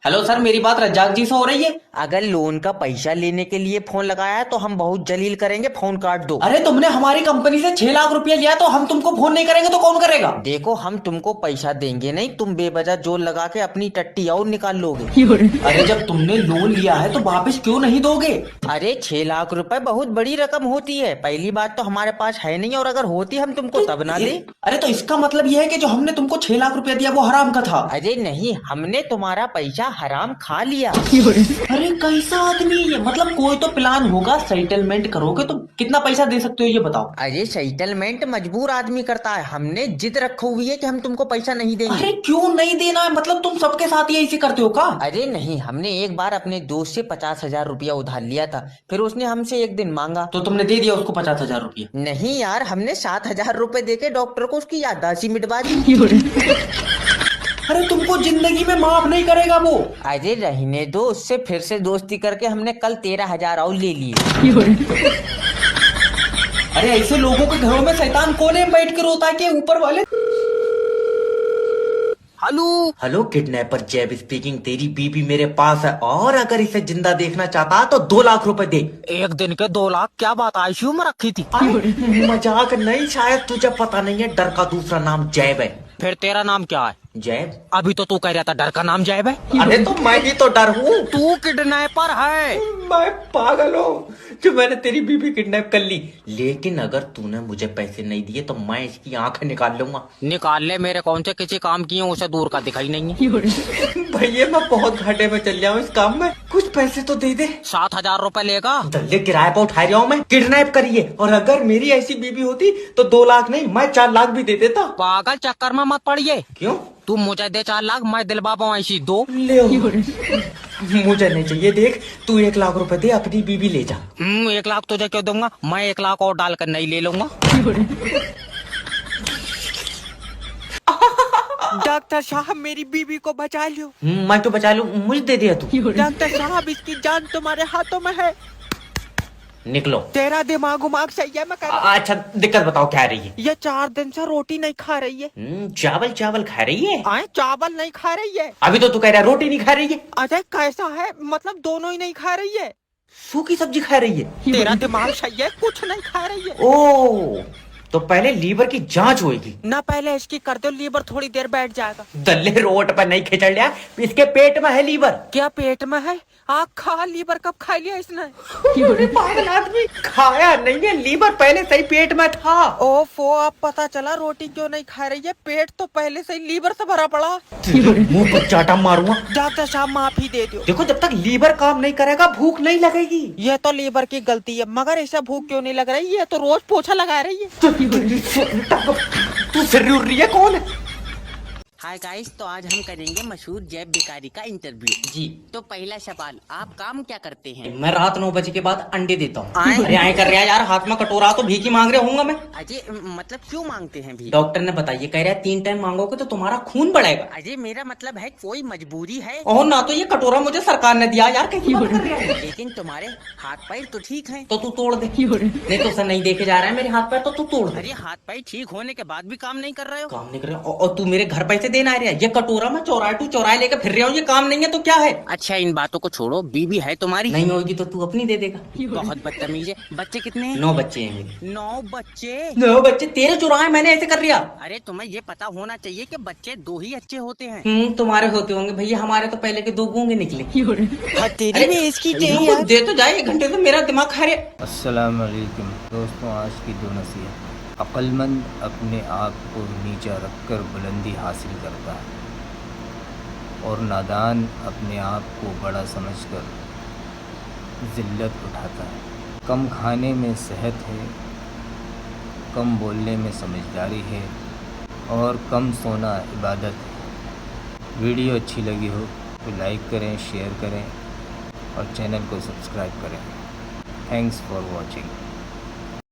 Hello sir, मेरी बात रज्जाक जी से हो रही है? अगर लोन का पैसा लेने के लिए फोन लगाया है तो हम बहुत जलील करेंगे, फोन काट दो। अरे तुमने हमारी कंपनी से 6 लाख रुपया लिया तो हम तुमको फोन नहीं करेंगे तो कौन करेगा? देखो हम तुमको पैसा देंगे नहीं, तुम बेवजह जोर लगा के अपनी टट्टी और निकाल लोगे। अरे जब तुमने लोन लिया है तो वापस क्यों नहीं दोगे? अरे 6 लाख रुपए बहुत बड़ी रकम होती है। पहली बात तो हमारे पास है नहीं, और अगर होती हम तुमको तब ना दे। अरे तो इसका मतलब यह है कि जो हमने तुमको 6 लाख रुपया दिया वो हराम का था? अरे नहीं, हमने तुम्हारा पैसा हराम खा लिया। अरे कैसा आदमी है? मतलब कोई तो प्लान होगा, सेटलमेंट करोगे तो कितना पैसा दे सकते हो ये बताओ। अरे सेटलमेंट मजबूर आदमी करता है, हमने जिद रखी हुई है कि हम तुमको पैसा नहीं देंगे। अरे क्यों नहीं देना है? मतलब तुम सबके साथ ये ऐसे करते हो का? अरे नहीं, हमने एक बार अपने दोस्त से 50,000 रुपया उधार लिया था, फिर उसने हमसे एक दिन मांगा। तो तुमने दे दिया उसको 50,000 रुपया? नहीं यार, हमने 7,000 रुपए देके डॉक्टर को उसकी याददाश्त ही मिटवा दी। अरे तुमको जिंदगी में माफ नहीं करेगा वो। अरे रहने दो, उससे फिर से दोस्ती करके हमने कल 13,000 और ले लिए। अरे ऐसे लोगों के घरों में शैतान कोने में बैठ के रोता है कि ऊपर वाले। हेलो हेलो किडनैपर जैब स्पीकिंग। तेरी बीबी मेरे पास है और अगर इसे जिंदा देखना चाहता तो 2 लाख रुपए दे। एक दिन के 2 लाख? क्या बात, आईसीयू में रखी थी? मजाक नहीं, शायद तुझे पता नहीं है, डर का दूसरा नाम जैब है। फिर तेरा नाम क्या है? जैब? अभी तो तू कह रहा था डर का नाम जैब है। अरे तो मैं ही तो डर हूँ। तू किडनैपर है। मैं पागल हूँ जो मैंने तेरी बीबी किडनैप कर ली। लेकिन अगर तूने मुझे पैसे नहीं दिए तो मैं इसकी आंखें निकाल लूंगा। निकाल ले, मेरे कौन से किसी काम किए उसे दूर का दिखाई नहीं है। भैया मैं बहुत घाटे में चल जाऊँ इस काम में, कुछ पैसे तो दे दे। 7,000 रुपए लेगा? दल्ले किराए पर उठा रहा हूँ मैं, किडनैप करिए। और अगर मेरी ऐसी बीबी होती तो 2 लाख नहीं मैं 4 लाख भी दे देता। पागल चक्कर में मत पड़िए। क्यों? तू मुझे दे 4 लाख, मैं दिलवा पाऊँ ऐसी दो। ले मुझे नहीं चाहिए। देख तू 1 लाख रुपए दे, अपनी बीबी ले जा। 1 लाख तुझे क्यों दूंगा? मैं 1 लाख और डालकर नहीं ले लूंगा। डॉक्टर साहब मेरी बीबी को बचा लो। मैं तो बचा लूं, मुझे दे दिया तू। डॉक्टर साहब इसकी जान तुम्हारे हाथों में है। निकलो। तेरा दिमाग उमाग सही है? मैं अच्छा दिक्कत बताओ क्या रही है? ये 4 दिन से रोटी नहीं खा रही है। चावल चावल खा रही है? आए चावल नहीं खा रही है। अभी तो तू कह रहा है रोटी नहीं खा रही है। अरे कैसा है, मतलब दोनों ही नहीं खा रही है। सूखी सब्जी खा रही है? तेरा दिमाग सही है, कुछ नहीं खा रही है। ओ तो पहले लीवर की जांच होगी ना, पहले इसकी कर दो, लीवर थोड़ी देर बैठ जाएगा। दल्ले रोड पर नहीं खिंचड़ लिया, इसके पेट में है लीवर। क्या पेट में है? आग खा, लीवर कब खा लिया इसने? पागल आदमी, खाया नहीं है लीवर, पहले सही पेट में था। ओफो, अब पता चला रोटी क्यों नहीं खा रही है। पेट तो पहले से ही लीवर से भरा पड़ा। मुंह पर चाटा मारूंगा। डॉक्टर साहब माफी दे दो। देखो जब तक लीवर काम नहीं करेगा भूख नहीं लगेगी। ये तो लीवर की गलती है, मगर ऐसा भूख क्यों नहीं लग रही? ये तो रोज पोछा लगा रही है। तू फिर रही है कौन है? हाय गाइस, तो आज हम करेंगे मशहूर जैब भिखारी का इंटरव्यू। जी। तो पहला सवाल, आप काम क्या करते हैं? मैं रात 9 बजे के बाद अंडे देता हूँ। आए? अरे आए कर रहा है यार, हाथ में कटोरा तो भीख ही मांग रहे होऊंगा मैं। अजय मतलब क्यों मांगते हैं भी? डॉक्टर ने बताइए, कह रहा है 3 टाइम मांगोगे तो तुम्हारा खून बढ़ेगा। अजय मेरा मतलब है कोई मजबूरी है? और ना तो ये कटोरा मुझे सरकार ने दिया यार, कैसी बात कर रहा है? लेकिन तुम्हारे हाथ पैर तो ठीक हैं। तो तू तोड़ दे। नहीं तो सर नहीं देखे जा रहा है मेरे हाथ पैर, तो तू तोड़ दे। अरे हाथ पैर ठीक होने के बाद भी काम नहीं कर रहे हो? काम नहीं कर रहा और तू मेरे घर पैसे देना आ रहा है? ये कटोरा मैं चौराहे टू चौराहे लेकर फिर रहा हूँ, ये काम नहीं है तो क्या है? अच्छा इन बातों को छोड़ो, बीवी है तुम्हारी? नहीं होगी तो तू अपनी दे देगा। बहुत बदतमीज है। बच्चे कितने हैं? 9 बच्चे हैं मेरे। 9 बच्चे? 9 बच्चे तेरे चौराहे मैंने ऐसे कर लिया। अरे तुम्हें ये पता होना चाहिए कि बच्चे 2 ही अच्छे होते हैं। तुम्हारे होते होंगे भैया, हमारे तो पहले के 2 गूंगे निकले। तेरी में इसकी चाहिए यार। दे तो जाए, 1 घंटे से मेरा दिमाग खा रहा। अस्सलाम वालेकुम दोस्तों, आज की 2 नसीहत। अक्लमंद अपने आप को नीचा रखकर बुलंदी हासिल करता है और नादान अपने आप को बड़ा समझकर ज़िल्लत उठाता है। कम खाने में सेहत है, कम बोलने में समझदारी है और कम सोना इबादत है। वीडियो अच्छी लगी हो तो लाइक करें, शेयर करें और चैनल को सब्सक्राइब करें। Thanks for watching.